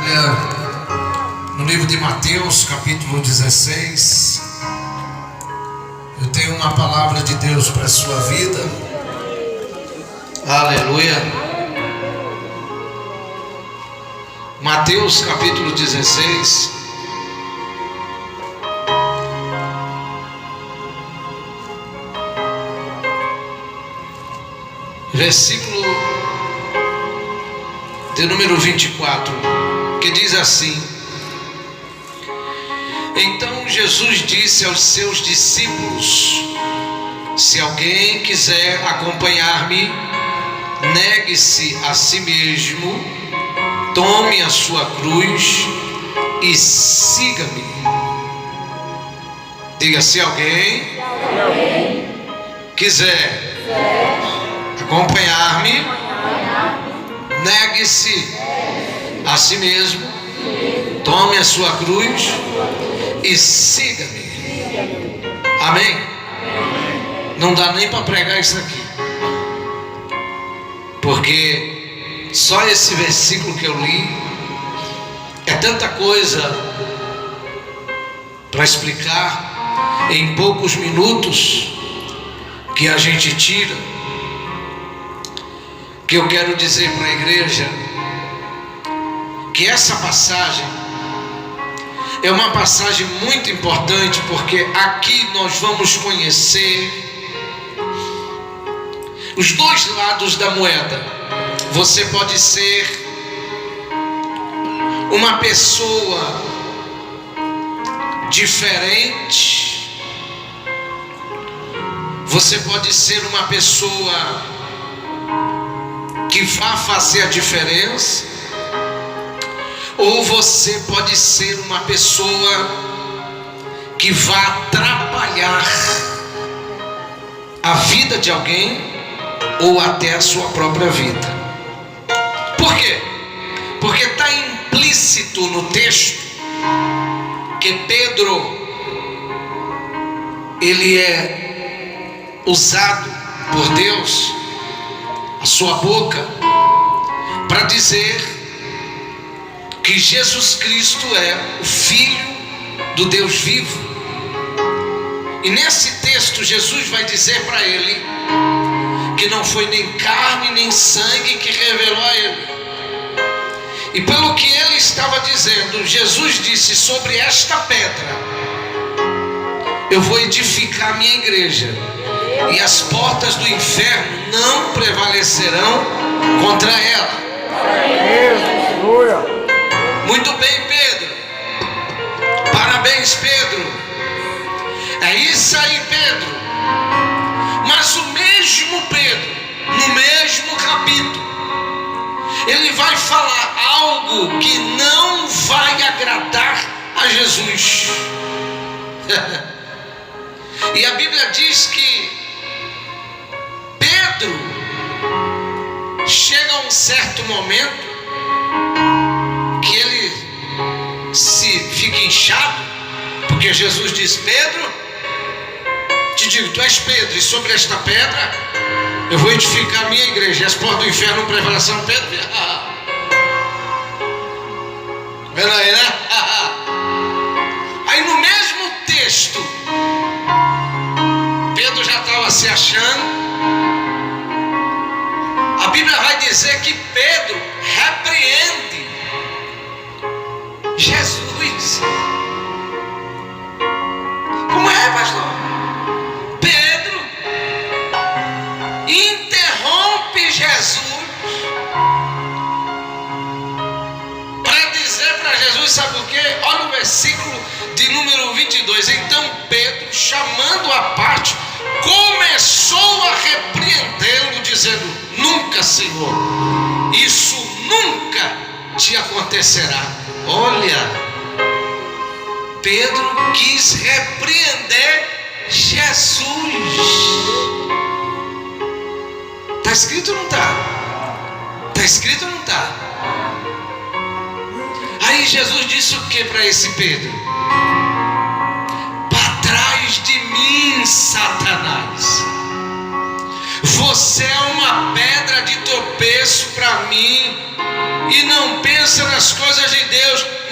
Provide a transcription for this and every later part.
Bíblia no livro de Mateus, capítulo 16. Eu tenho uma palavra de Deus para a sua vida. Aleluia. Mateus, capítulo 16. Versículo de número 24, que diz assim: Então Jesus disse aos seus discípulos: Se alguém quiser acompanhar-me, negue-se a si mesmo, tome a sua cruz e siga-me. Diga: se alguém quiser acompanhar-me, negue-se a si mesmo, tome a sua cruz e siga-me. Amém? Não dá nem para pregar isso aqui, porque só esse versículo que eu li é tanta coisa para explicar em poucos minutos que a gente tira, que eu quero dizer para a igreja que essa passagem é uma passagem muito importante, porque aqui nós vamos conhecer os dois lados da moeda. Você pode ser uma pessoa diferente, você pode ser uma pessoa que vá fazer a diferença, ou você pode ser uma pessoa que vá atrapalhar a vida de alguém ou até a sua própria vida. Por quê? Porque está implícito no texto que Pedro, ele é usado por Deus, a sua boca, para dizer que Jesus Cristo é o Filho do Deus vivo. E nesse texto Jesus vai dizer para ele que não foi nem carne nem sangue que revelou a ele. E pelo que ele estava dizendo, Jesus disse: sobre esta pedra eu vou edificar a minha igreja, e as portas do inferno não prevalecerão contra ela. Muito bem, Pedro. Parabéns, Pedro. É isso aí, Pedro. Mas o mesmo Pedro, no mesmo capítulo, ele vai falar algo que não vai agradar a Jesus. E a Bíblia diz que Pedro chega a um certo momento que ele fica inchado, porque Jesus diz: Pedro, te digo, tu és Pedro, e sobre esta pedra eu vou edificar a minha igreja, e as portas do inferno não prevalecerão. Pedro, vendo aí, né? Aí no mesmo texto, Pedro já estava se achando. A Bíblia vai dizer que Pedro repreende Jesus. Como é, pastor? Pedro interrompe Jesus para dizer para Jesus, sabe por quê? Olha o versículo de número 22. Então Pedro, chamando à parte, começou a repreendê-lo, dizendo: nunca, Senhor, isso nunca te acontecerá. Olha, Pedro quis repreender Jesus. Está escrito ou não está? Está escrito ou não está? Aí Jesus disse o que para esse Pedro? Para trás de mim, Satanás. Você é uma pedra de tropeço para mim e não pensa nas coisas de Deus.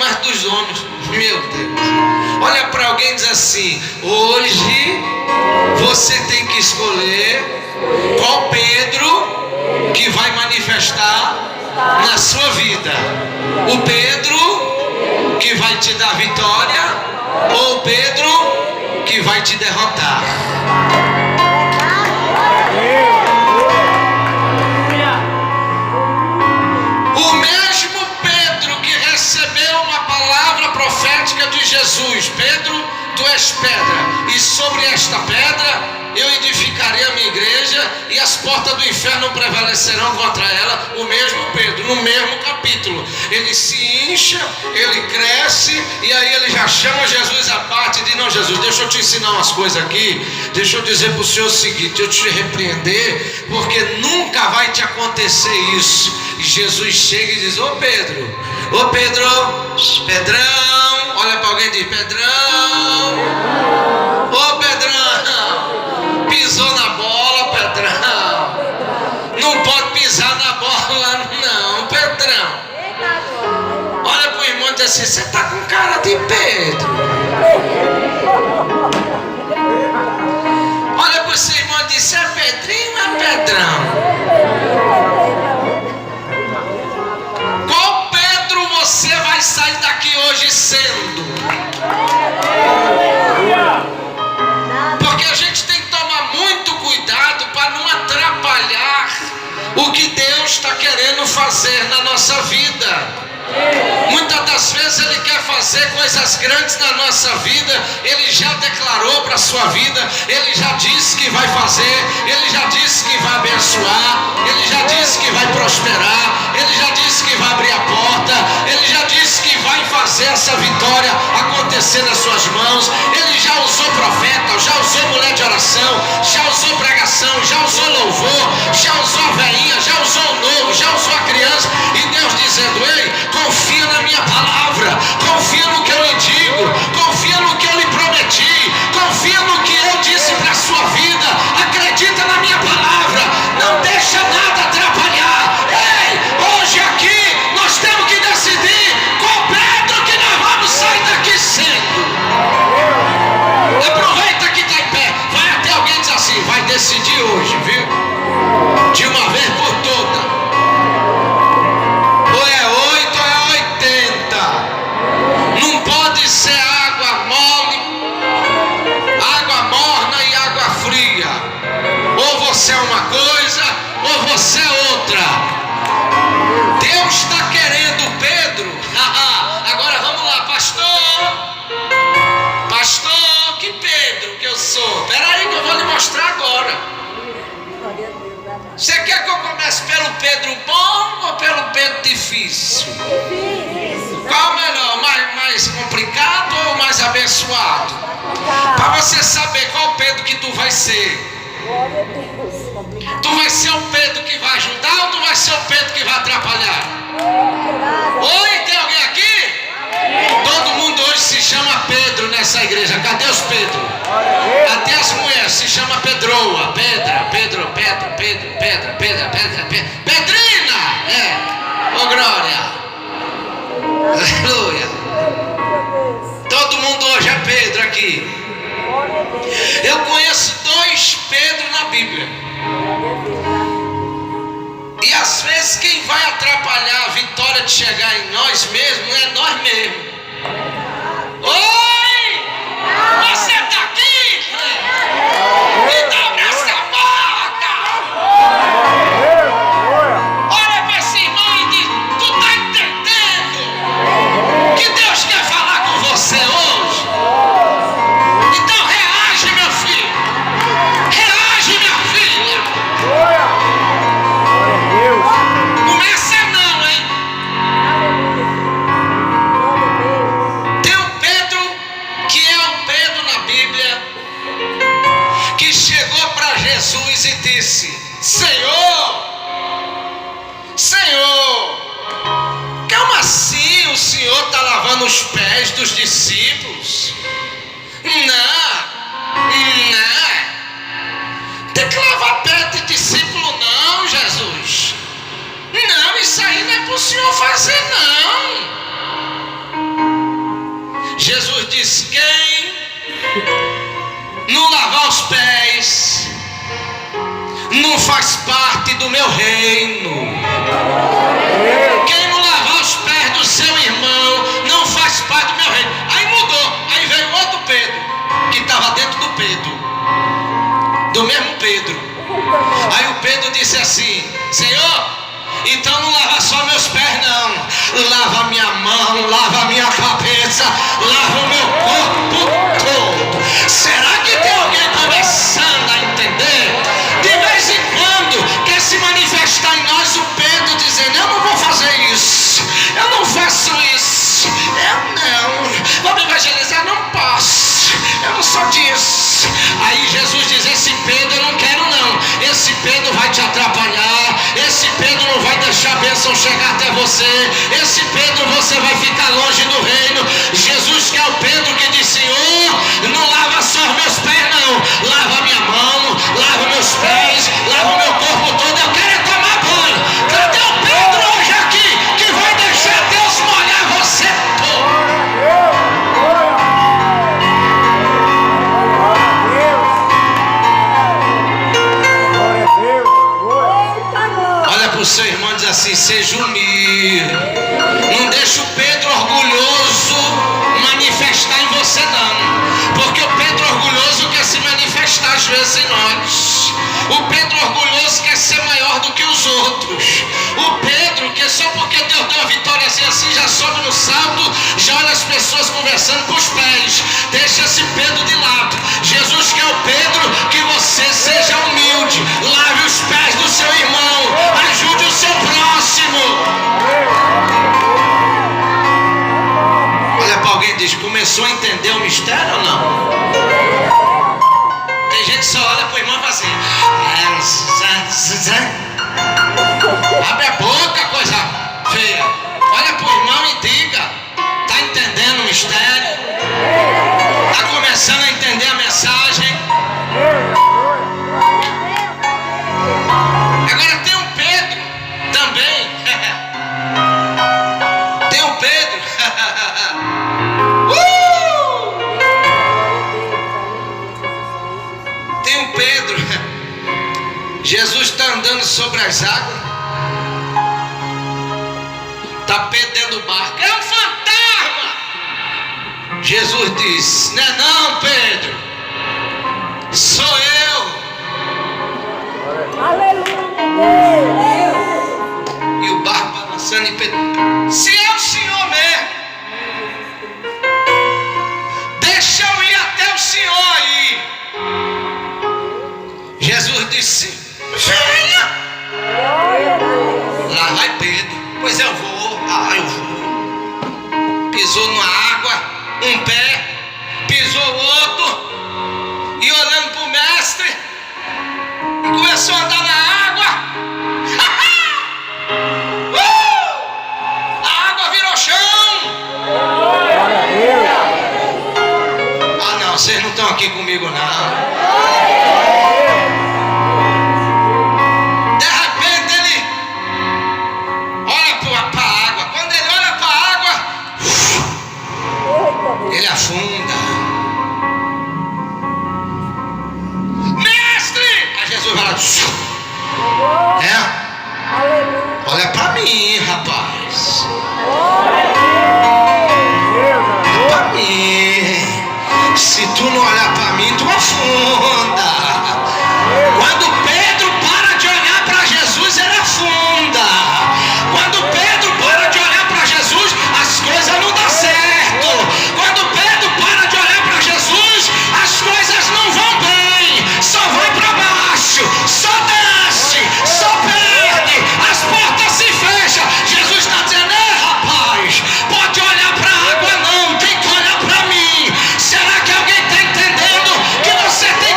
mas dos homens. Meu Deus. Olha para alguém e diz assim: hoje você tem que escolher qual Pedro que vai manifestar na sua vida. O Pedro que vai te dar vitória ou o Pedro que vai te derrotar. O mesmo Pedro que recebeu uma palavra profética de Jesus: Pedro, tu és pedra, e sobre esta pedra eu edificarei a minha igreja, e as portas do inferno prevalecerão contra ela. O mesmo Pedro, no mesmo capítulo, ele se incha, ele cresce, e aí ele já chama Jesus à parte e diz: não, Jesus, deixa eu te ensinar umas coisas aqui, deixa eu dizer para o Senhor o seguinte, eu te repreender, porque nunca vai te acontecer isso. E Jesus chega e diz: ô Pedro, Pedrão, olha para alguém e diz: Pedrão, ô Pedrão, pisou na bola, Pedrão, não pode pisar na bola não, Pedrão. Olha para o irmão e diz assim: você está com cara de Pedro. Olha para o seu irmão e diz: é Pedrinho ou é Pedrão? Qual Pedro você vai sair daqui hoje sendo? Porque a gente tem que tomar muito cuidado para não atrapalhar o que Deus está querendo fazer na nossa vida. Muitas das vezes Ele quer fazer coisas grandes na nossa vida. Ele já declarou para a sua vida, Ele já disse que vai fazer, Ele já disse que vai abençoar, Ele já disse que vai prosperar, Ele já disse que vai abrir a porta, Ele já disse que vai fazer essa vitória acontecer nas suas mãos. Ele já usou profeta, já usou mulher de oração, já usou pregação, já usou louvor, já usou a veinha, já usou o novo, já usou a criança. E Deus dizendo: ei, confia na minha palavra, confia no que eu lhe digo, confia no que eu lhe prometi, confia no que eu disse para a sua vida, acredita na minha palavra, não deixa nada atrapalhar. Ei, hoje aqui nós temos que decidir qual Pedro que nós vamos sair daqui sendo. Aproveita que está em pé, vai até alguém e diz assim: vai decidir hoje, viu? De uma vez por toda. Não pode ser água mole, água morna e água fria. Ou você é uma coisa, ou você é outra. Deus está querendo Pedro. Agora vamos lá, pastor, que Pedro que eu sou? Espera aí que eu vou lhe mostrar agora. Você quer que eu comece pelo Pedro bom ou pelo Pedro difícil? Qual o melhor? Mais complicado ou mais abençoado? Para você saber qual Pedro que tu vai ser. Tu vai ser o Pedro que vai ajudar ou tu vai ser o Pedro que vai atrapalhar? Oi, tem alguém aqui? Todo mundo hoje se chama Pedro nessa igreja. Cadê os Pedro? Até as mulheres se chama Pedroa, Pedra. Pedrina! Ô glória! Aleluia! Todo mundo hoje é Pedro aqui. Eu conheço 2 Pedro na Bíblia. E às vezes quem vai atrapalhar a vitória de chegar em nós mesmos é nós mesmos. Oi! Você está aqui? Então abre essa boca! Olha para esse irmão e diz: tu está entendendo que Deus quer falar com você hoje? Então reage, meu filho! Reage, minha filha! Começa não, hein? Tem um Pedro que é um Pedro na Bíblia, que chegou para Jesus e disse: Senhor, como assim o Senhor está lavando os pés dos discípulos? Não, tem que lavar pé de discípulo não, Jesus. Não, isso aí não é para o Senhor fazer não. faz parte do meu reino. Quem não lavar os pés do seu irmão não faz parte do meu reino. Aí mudou, aí veio outro Pedro, que estava dentro do Pedro, do mesmo Pedro. Aí o Pedro disse assim: Senhor, então não lava só meus pés não, lava minha mão, lava minha cabeça, lava o meu corpo todo. Será que tem alguém começando a entender? De vez em quando quer se manifestar em nós o Pedro dizendo: eu não vou fazer isso, eu não faço isso, eu não, vamos evangelizar, não posso, eu não sou disso. Aí Jesus diz: esse Pedro eu não quero não, esse Pedro vai te atrapalhar, esse Pedro não vai deixar a bênção chegar até você, esse Pedro você vai ficar longe do reino. Jesus quer o Pedro que diz: Senhor, não lava só os meus pés não, lava minha mão, lava meus pés, lava o meu corpo todo, eu quero é tomar banho. Cadê o Pedro hoje aqui que vai deixar Deus molhar você todo? Olha para o seu irmão e diz assim: seja humilde. Não deixa o Pedro orgulhoso manifestar em você não, porque o Pedro orgulhoso quer se manifestar às vezes em nós. O Pedro orgulhoso quer ser maior do que os outros. O Pedro que só porque Deus deu uma vitória assim já sobe no salto, já olha as pessoas conversando com os pés. Deixa esse Pedro de lado. Jesus quer o Pedro que você seja humilde, lave os pés do seu irmão, ajude o seu próximo. Olha para alguém e diz: começou a entender o mistério ou não? Tem gente que só olha para o irmão e fala assim: abre a boca, coisa feia. Olha para o irmão e diga: está entendendo o mistério? Está começando a entender a mensagem? Agora tem um Pedro também. Tem um Pedro. Tem um Pedro. Jesus está andando sobre as águas. Está Pedro dentro do barco. É um fantasma. Jesus diz: não é não, Pedro, sou eu. Aleluia. E o barco balançando, e Pedro: se é o Senhor mesmo, deixa eu ir até o Senhor aí. Jesus disse: venha. Lá vai Pedro: pois eu vou. Eu vou. Pisou na água, um pé, pisou o outro, e olhando para o mestre, e começou a andar na água. A água virou chão. Ah não, vocês não estão aqui comigo não. De repente ele olha para a água. Quando ele olha para a água, ele afunda. Mestre! Aí Jesus vai lá: olha para mim, rapaz. Olha para mim. Se tu não olhar para mim, tu afunda. Quando Pedro para de olhar para Jesus, ele afunda. Quando Pedro para de olhar para Jesus, as coisas não dão certo. Quando Pedro para de olhar para Jesus, as coisas não vão bem. Só vai para baixo, só desce, só perde, as portas se fecham. Jesus está dizendo: rapaz, pode olhar para a água não, tem que olhar para mim. Será que alguém está entendendo que você tem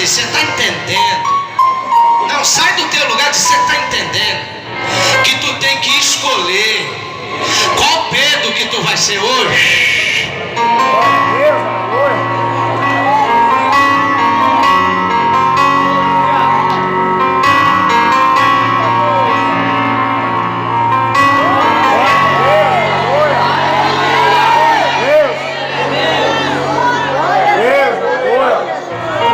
diz: você está entendendo? Não, sai do teu lugar de: você está entendendo que tu tem que escolher qual Pedro que tu vai ser hoje.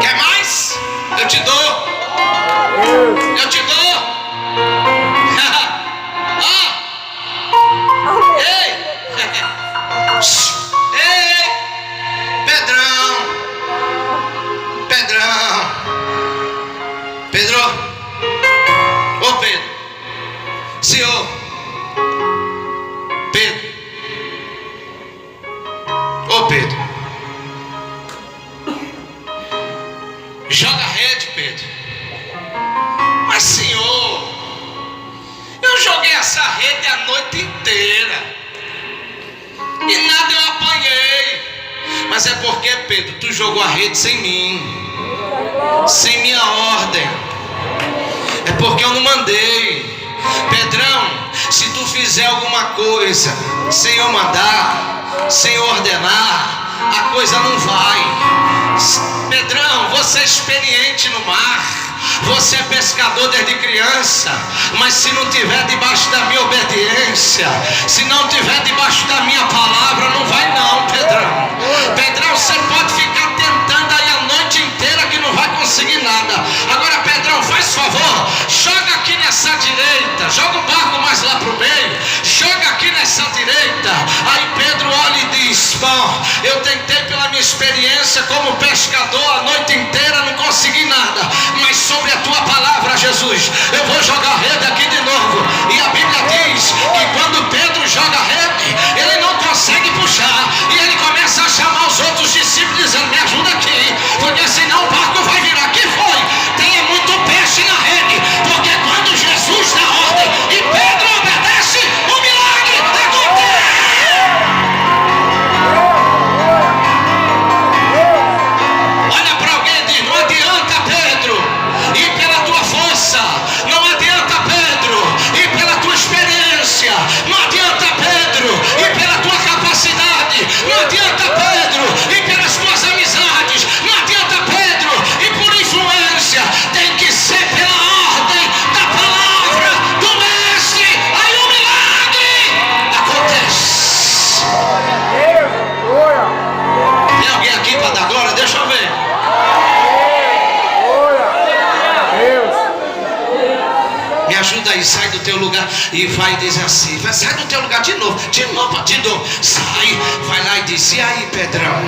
Quer mais? Eu te dou. Eu te dou. Ei! Ei! Pedrão! Pedro! Ô Pedro! Senhor! Pedro! Ô Pedro! Joga a rede, Pedro. Mas Senhor, eu joguei essa rede a noite inteira e nada eu apanhei. Mas é porque, Pedro, tu jogou a rede sem mim, sem minha ordem. É porque eu não mandei. Pedrão, se tu fizer alguma coisa sem eu mandar, sem eu ordenar, a coisa não vai. Pedrão, você é experiente no mar, você é pescador desde criança, mas se não tiver debaixo da minha obediência, se não tiver debaixo da minha palavra, não vai não, Pedrão. Pedrão, você pode ficar tentando aí a noite inteira que não vai conseguir nada. Agora, Pedrão, faz favor, joga aqui nessa direita, joga o barco mais lá pro meio, joga aqui nessa direita. Aí Pedro olha e diz: bom, eu tentei pela minha experiência como pescador a noite inteira, não consegui nada, mas sobre a tua palavra, Jesus, eu vou jogar a rede aqui de novo. E a Bíblia diz que quando Pedro joga a rede, ele não consegue puxar, e ele começa a chamar os outros discípulos dizendo: me ajuda aqui, porque senão o barco vai virar. Que foi? Tenha muito peixe na rede, porque quando Jesus dá ordem e Pedro obedece, o milagre acontece. Olha para alguém e diz: não adianta, Pedro, ir pela tua força, não adianta, Pedro, ir pela tua experiência, não adianta, Pedro, ir pela tua capacidade, não adianta, Pedro, ir pelas tuas amizades, não adianta, Pedro, ir por influência, tem que ser pela ordem da palavra do mestre. Aí o milagre acontece. Tem alguém aqui para dar glória? Deixa eu ver. Me ajuda aí, sai do teu lugar e vai dizer assim: vai, sai do teu lugar de novo, sai, vai lá e diz: e aí, Pedrão,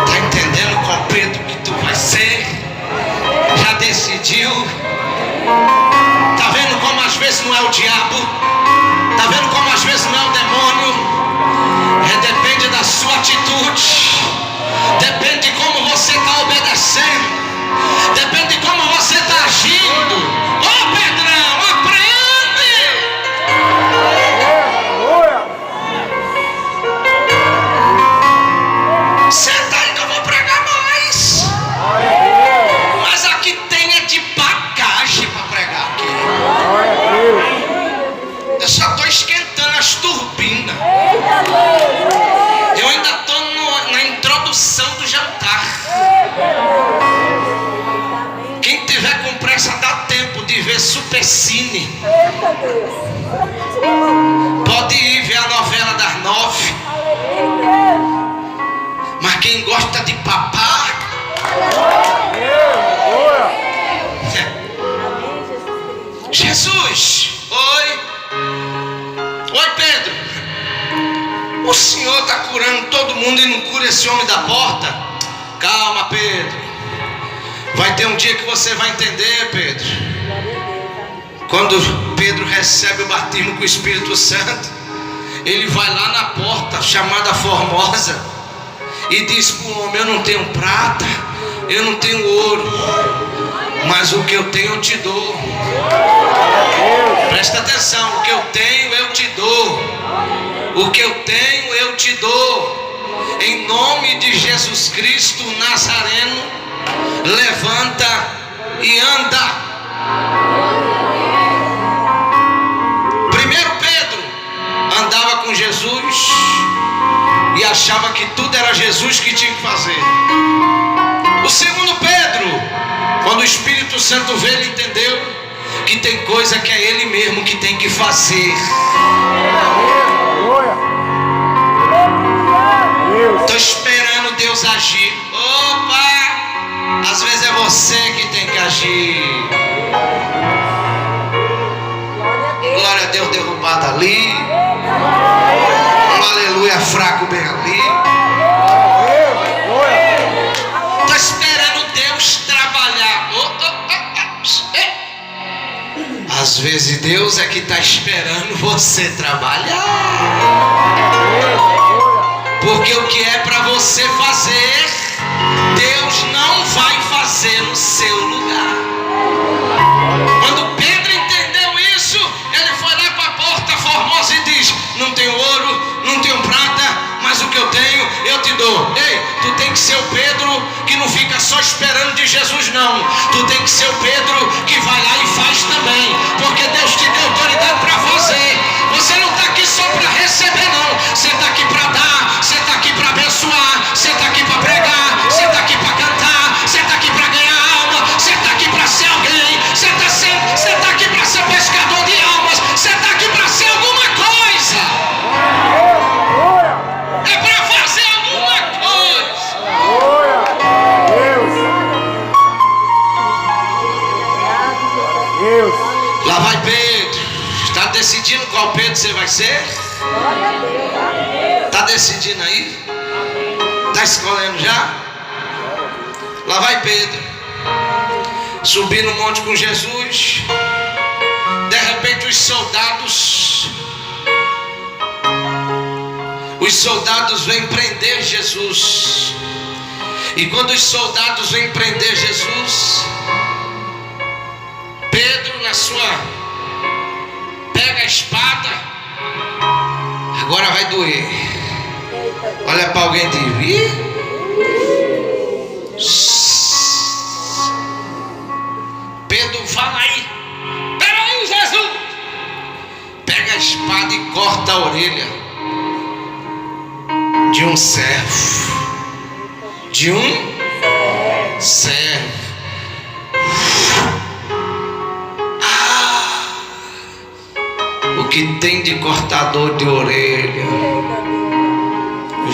tá entendendo qual Pedro que tu vai ser? Já decidiu? Tá vendo como às vezes não é o diabo? Tá vendo como às vezes não é o demônio? Depende da sua atitude, depende de como você está obedecendo, depende de como você está agindo. Ô Pedrão, aprende! Senta aí que eu vou pregar mais. Mas aqui tem é de bagagem para pregar aqui. Eu só estou esquentando as turbinas. Eu ainda estou na introdução do jantar. Quem tiver com pressa, dá tempo de ver Supercine. Pode ir ver a novela das 9. Mas quem gosta de papar, Jesus, oi Pedro, o Senhor está curando todo mundo e não cura esse homem da porta? Calma, Pedro, vai ter um dia que você vai entender, Pedro. Quando Pedro recebe o batismo com o Espírito Santo, ele vai lá na porta chamada Formosa e diz para o homem: eu não tenho prata, eu não tenho ouro, mas o que eu tenho eu te dou. Presta atenção, o que eu tenho eu te dou. O que eu tenho eu te dou. Em nome de Jesus Cristo Nazareno, levanta e anda. Primeiro Pedro andava com Jesus e achava que tudo era Jesus que tinha que fazer. O segundo Pedro, quando o Espírito Santo veio, ele entendeu que tem coisa que é ele mesmo que tem que fazer. Estou esperando Deus agir. Opa! Às vezes é você que tem que agir. Glória a Deus, derrubado ali. Um aleluia fraco bem ali. Estou esperando Deus trabalhar. Às vezes Deus é que está esperando você trabalhar. Porque o que é para você fazer, Deus não vai fazer no seu lugar. Quando Pedro entendeu isso, ele foi lá para a porta formosa e diz: não tenho ouro, não tenho prata, mas o que eu tenho eu te dou. Ei, tu tem que ser o Pedro que não fica só esperando de Jesus, não. Tu tem que ser o Pedro que vai lá e faz também, porque Deus te deu autoridade para fazer. Você não está aqui só para receber, não. Você está aqui para dar, você está aqui para abençoar, você está aqui para pregar, você está aqui para cantar, você está aqui para ganhar alma, você está aqui para ser alguém, você está aqui para ser pescador de almas, você está aqui para ser alguma coisa. É para fazer alguma coisa. Lá vai Pedro. Está decidindo qual Pedro você vai ser? Está decidindo aí? Está escolhendo já? Lá vai Pedro. Subir no monte com Jesus. De repente os soldados vêm prender Jesus. E quando os soldados vêm prender Jesus, Pedro pega a espada. Agora vai doer. Olha para alguém e diz: Pedro, fala aí. Peraí, Jesus. Pega a espada e corta a orelha de um servo. De um servo. O que tem de cortador de orelha,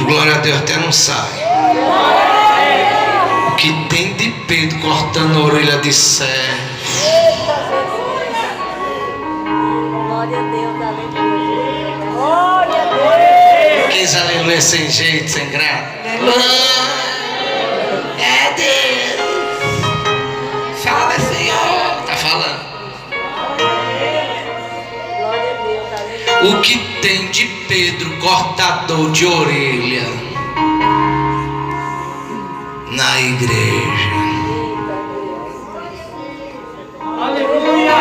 glória a Deus, até não sai. O que tem de Pedro cortando a orelha de servo. Glória a Deus, aleluia. Quem diz aleluia sem jeito, sem graça? É Deus. Fala, Senhor. Tá falando. O que tem de Pedro cortador de orelha na igreja? Aleluia.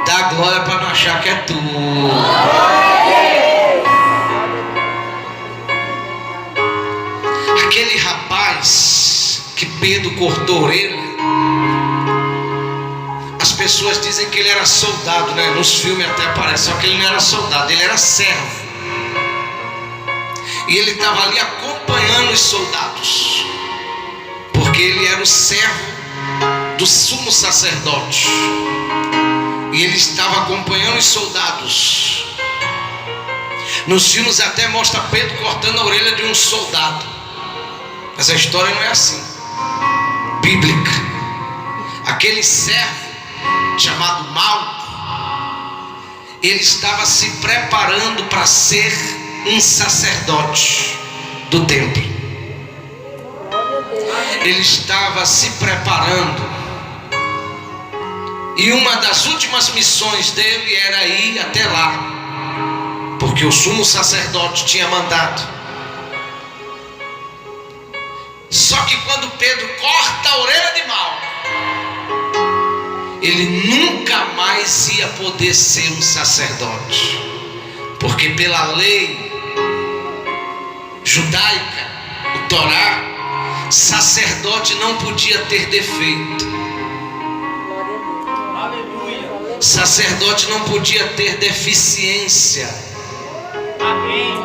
Dá glória para não achar que é tu. Aquele rapaz que Pedro cortou a orelha, as pessoas dizem que ele era soldado, né? Nos filmes até aparece, só que ele não era soldado, ele era servo. E ele estava ali acompanhando os soldados, porque ele era o servo do sumo sacerdote. E ele estava acompanhando os soldados. Nos filmes até mostra Pedro cortando a orelha de um soldado, mas a história não é assim, bíblica. Aquele servo chamado Malco, ele estava se preparando para ser um sacerdote do templo. Ele estava se preparando, e uma das últimas missões dele era ir até lá, porque o sumo sacerdote tinha mandado. Só que quando Pedro corta a orelha de Malco, ele nunca mais ia poder ser um sacerdote, porque pela lei judaica o Torá, sacerdote não podia ter defeito. Aleluia. Sacerdote não podia ter deficiência. Amém.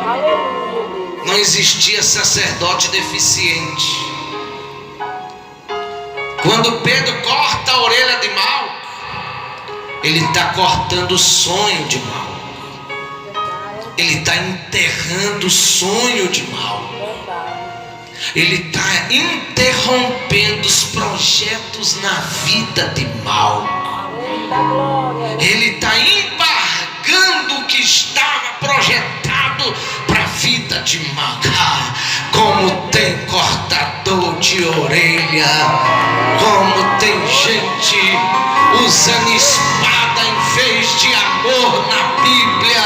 Não existia sacerdote deficiente. Quando Pedro corta a orelha de Malco, ele está cortando o sonho de Malco. Ele está enterrando o sonho de Malco. Ele está interrompendo os projetos na vida de Malco. Ele está embargando o que estava projetado para a vida de Malco. Como tem cortador de orelha, como tem gente usando espada em vez de amor na Bíblia.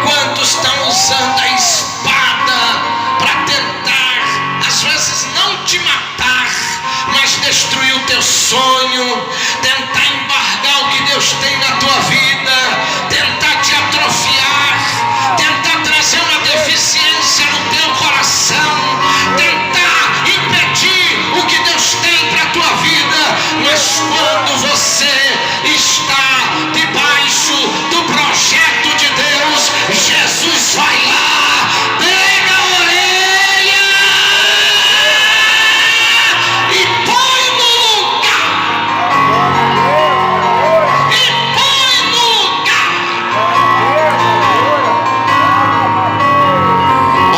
Quantos estão usando a espada para tentar, às vezes não te matar, mas destruir o teu sonho, tentar embargar o que Deus tem na tua vida, tentar te atrofiar, tentar trazer uma deficiência no teu coração, tentar impedir o que Deus tem para a tua vida. Mas quando você está debaixo do projeto de Deus, Jesus vai lá, pega a orelha e põe no lugar. E põe no lugar.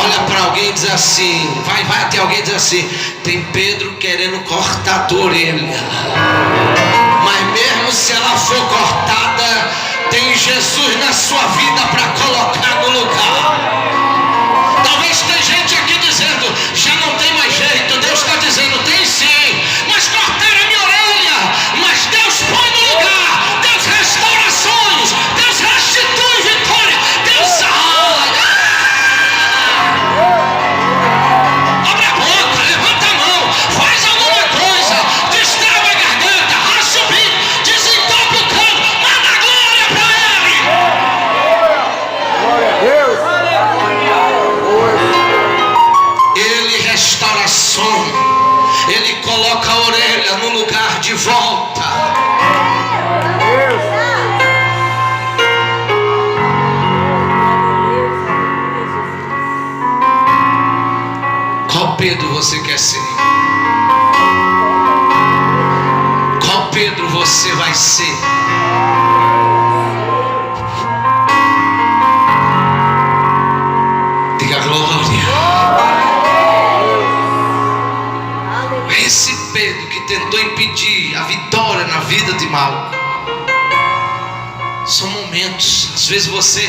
Olha para alguém e diz assim, vai até alguém e diz assim: tem Pedro querendo cortar a tua orelha, mas mesmo se ela for cortada, tem Jesus na sua vida para colocar no lugar. Talvez tem gente aqui dizendo, já não tem mais jeito. Deus está dizendo, tem sim, mas cortaram a minha orelha. Mas Deus põe no lugar, Deus restaura sonhos, Deus restitui vitória, Deus abre a boca, levanta a mão, faz alguma coisa, destrava a garganta, racha o bico, desentope o canto, manda a glória para Ele. Glória a Deus. Ele restaura sonho, Ele coloca a orelha no lugar de volta. Qual Pedro você quer ser? Qual Pedro você vai ser? Diga glória. Esse Pedro que tentou impedir a vitória na vida de Malco. São momentos, às vezes você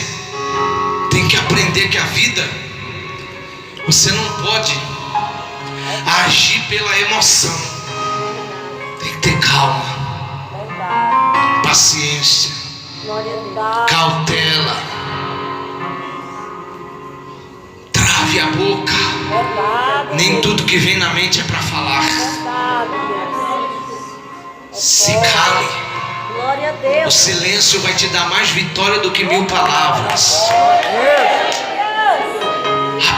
tem que aprender que a vida, você não pode agir pela emoção. Tem que ter calma, paciência, cautela. Trave a boca. Nem tudo que vem na mente é para falar. Se cale. O silêncio vai te dar mais vitória do que 1000 palavras.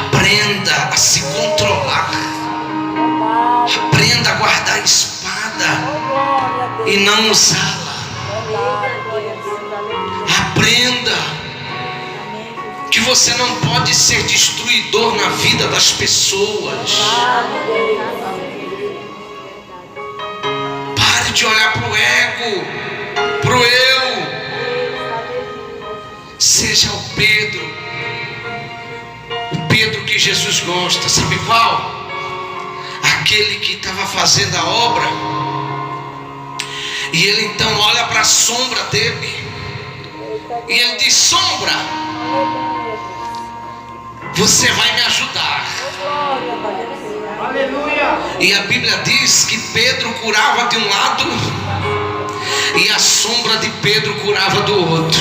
Aprenda a se controlar. Aprenda a guardar a espada e não usá-la. Aprenda que você não pode ser destruidor na vida das pessoas. Pare de olhar para o ego, para o eu. Seja o Pedro que Jesus gosta. Sabe qual? Aquele que estava fazendo a obra, e ele então olha para a sombra dele e ele diz: sombra, você vai me ajudar. Aleluia. E a Bíblia diz que Pedro curava de um lado e a sombra de Pedro curava do outro.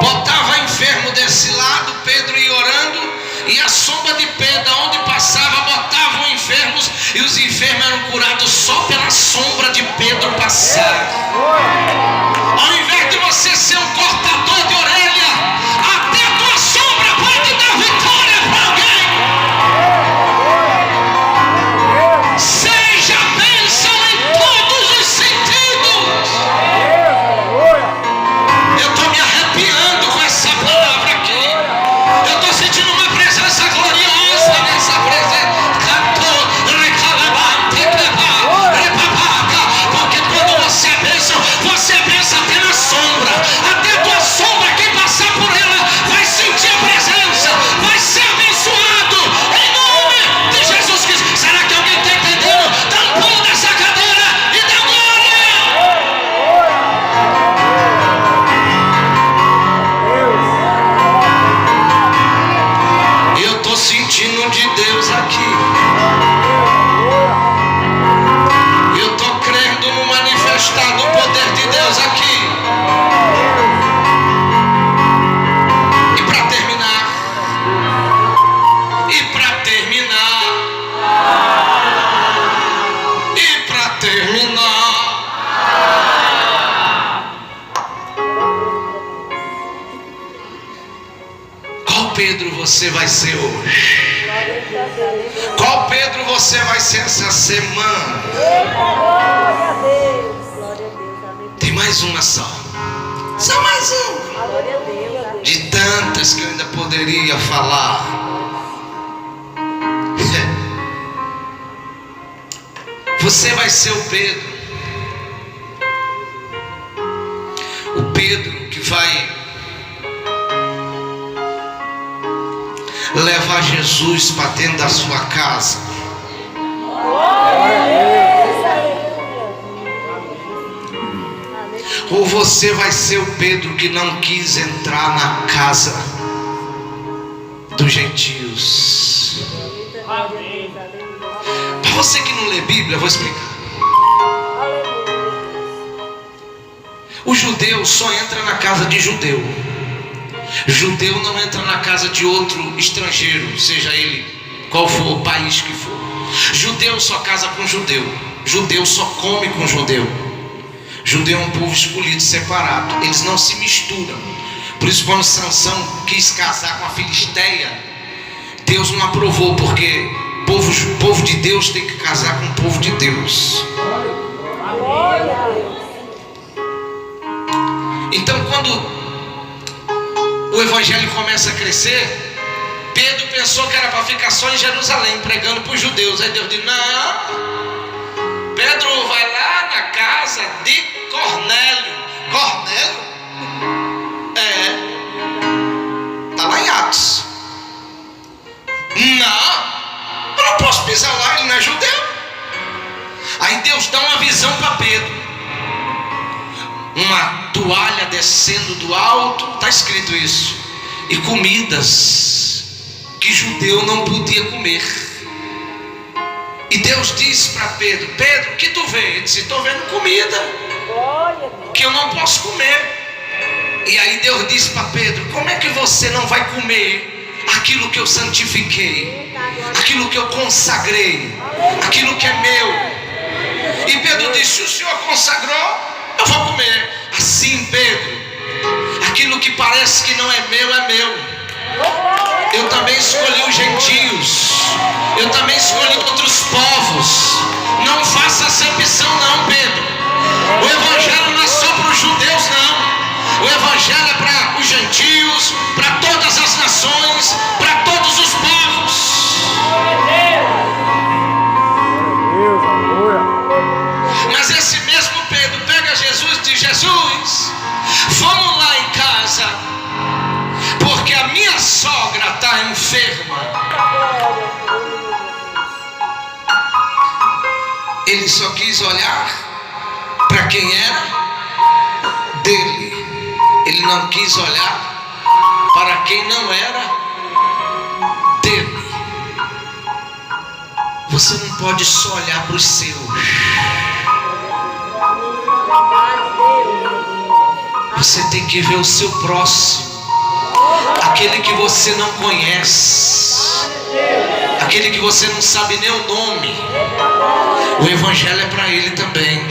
Botava enfermo desse lado, Pedro ia orando, e a sombra de Pedro, onde passava, botavam enfermos, e os enfermos eram curados só pela sombra de Pedro passar. Ao invés de você ser um cortador de orelha, até a tua sombra pode dar vitória para alguém. Qual Pedro você vai ser hoje? Qual Pedro você vai ser essa semana? Tem mais uma só. Só mais uma. De tantas que eu ainda poderia falar. Você vai ser o Pedro. O Pedro que vai levar Jesus para dentro da sua casa. Ou você vai ser o Pedro que não quis entrar na casa dos gentios. Para você que não lê Bíblia, eu vou explicar. O judeu só entra na casa de judeu. Judeu não entra na casa de outro estrangeiro, seja ele qual for o país que for. Judeu só casa com judeu. Judeu só come com judeu. Judeu é um povo escolhido, separado. Eles não se misturam. Por isso, quando Sansão quis casar com a Filisteia, Deus não aprovou, porque povo de Deus tem que casar com o povo de Deus. Então, quando o evangelho começa a crescer, Pedro pensou que era para ficar só em Jerusalém, pregando para os judeus. Aí Deus disse: não, Pedro vai lá na casa de Cornélio. Cornélio? Está lá em Atos. Não, eu não posso pisar lá, ele não é judeu. Aí Deus dá uma visão para Pedro. Uma toalha descendo do alto, está escrito isso, e comidas que judeu não podia comer. E Deus disse para Pedro: Pedro, o que tu vê? Ele disse: estou vendo comida que eu não posso comer. E aí Deus disse para Pedro: como é que você não vai comer aquilo que eu santifiquei, aquilo que eu consagrei, aquilo que é meu? E Pedro disse: se o Senhor consagrou, eu vou comer. Assim, Pedro, aquilo que parece que não é meu, é meu. Eu também escolhi os gentios, eu também escolhi outros povos. Não faça acepção não, Pedro. O evangelho não é só para os judeus não. O evangelho é para os gentios, para todas as nações, para todos os povos. Mas esse mesmo Pedro pega Jesus e diz: Jesus, vamos lá em casa, porque a minha sogra está enferma. Ele só quis olhar para quem era dele. Ele não quis olhar para quem não era dele. Você não pode só olhar para os seus. Você tem que ver o seu próximo, aquele que você não conhece, aquele que você não sabe nem o nome. O evangelho é para ele também.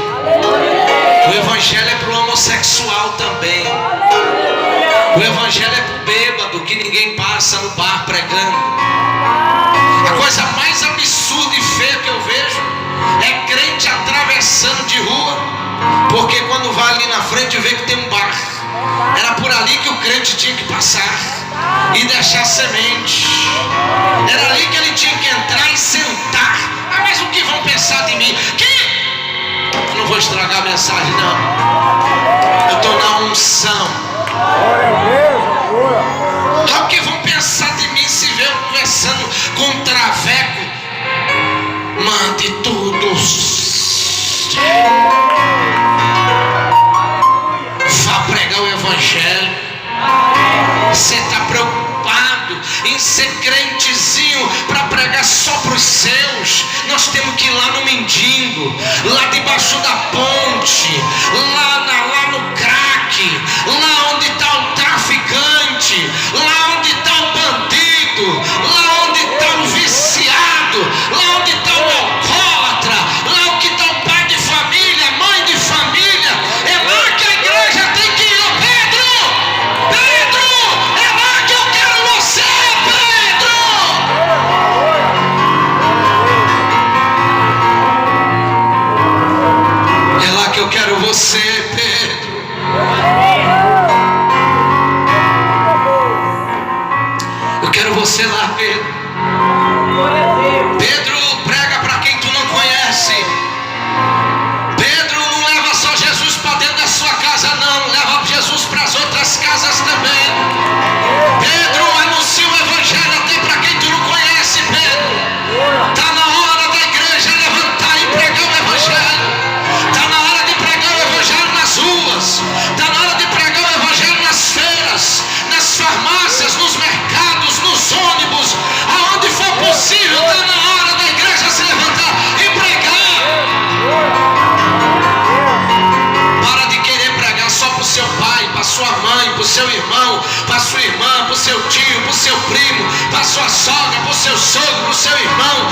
O evangelho é para o homossexual também. O evangelho é para o bêbado que ninguém passa no bar pregando. A coisa mais absurda e feia que eu vejo é crente atravessando de rua, porque quando vai ali na frente vê que tem um bar. Era por ali que o crente tinha que passar e deixar semente. Era ali que ele tinha que entrar e sentar. Ah, mas o que vão pensar de mim? Que? Eu não vou estragar a mensagem não. Eu estou na unção. Ah, o que vão pensar de mim se vê eu conversando com um traveco? Mande todos. Vá pregar o evangelho. Você está preocupado em ser crentezinho para pregar só para os seus? Nós temos que ir lá no mendigo, lá debaixo da ponte, lá no crack, lá onde está o traficante, lá onde está o bandido, lá onde está o viciado, lá onde está o alcoólatra, lá onde está o pai de família, a mãe de família. É lá que a igreja tem que ir. Pedro, é lá que eu quero você. você lá, Pedro. Glória a Deus. Pedro prega para quem tu não conhece. Pedro não leva só Jesus para dentro da sua casa, não. Leva Jesus para as outras casas também. Pedro anuncia o evangelho até para quem tu não conhece, Pedro. Está na hora da igreja levantar e pregar o evangelho. Está na hora de pregar o evangelho nas ruas. Está na hora de pregar o evangelho nas feiras, nas farmácias, nos mercados, nos ônibus, aonde for possível. Está na hora da igreja se levantar e pregar. Para de querer pregar só para o seu pai, para sua mãe, para o seu irmão, para sua irmã, para o seu tio, para o seu primo, para sua sogra, para o seu sogro, para o seu irmão.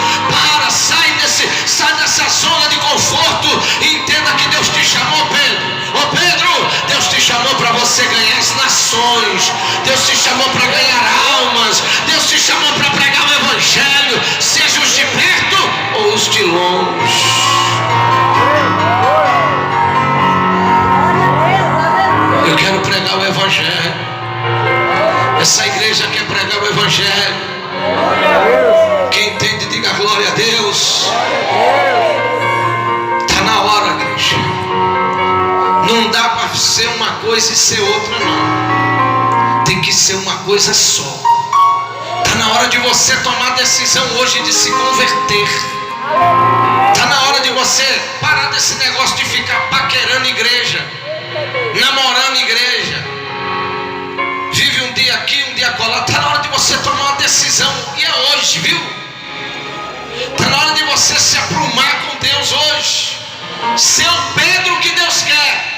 Sai dessa zona de conforto e entenda que Deus te chamou, Pedro. Ô Pedro, Deus te chamou para você ganhar as nações. Deus te chamou para ganhar almas. Deus te chamou para pregar o evangelho, seja os de perto ou os de longe. Eu quero pregar o evangelho. Essa igreja quer pregar o evangelho. Quem entende, diga glória a Deus. Está na hora, igreja. Não dá para ser uma coisa e ser outra, não. Tem que ser uma coisa só. Está na hora de você tomar a decisão hoje de se converter. Está na hora de você parar desse negócio de ficar paquerando igreja, namorando igreja. Vive um dia aqui, um dia acolá. Está na hora de você tomar uma decisão. E é hoje, viu? Está na hora de você se aprumar com Deus hoje. Ser o Pedro que Deus quer.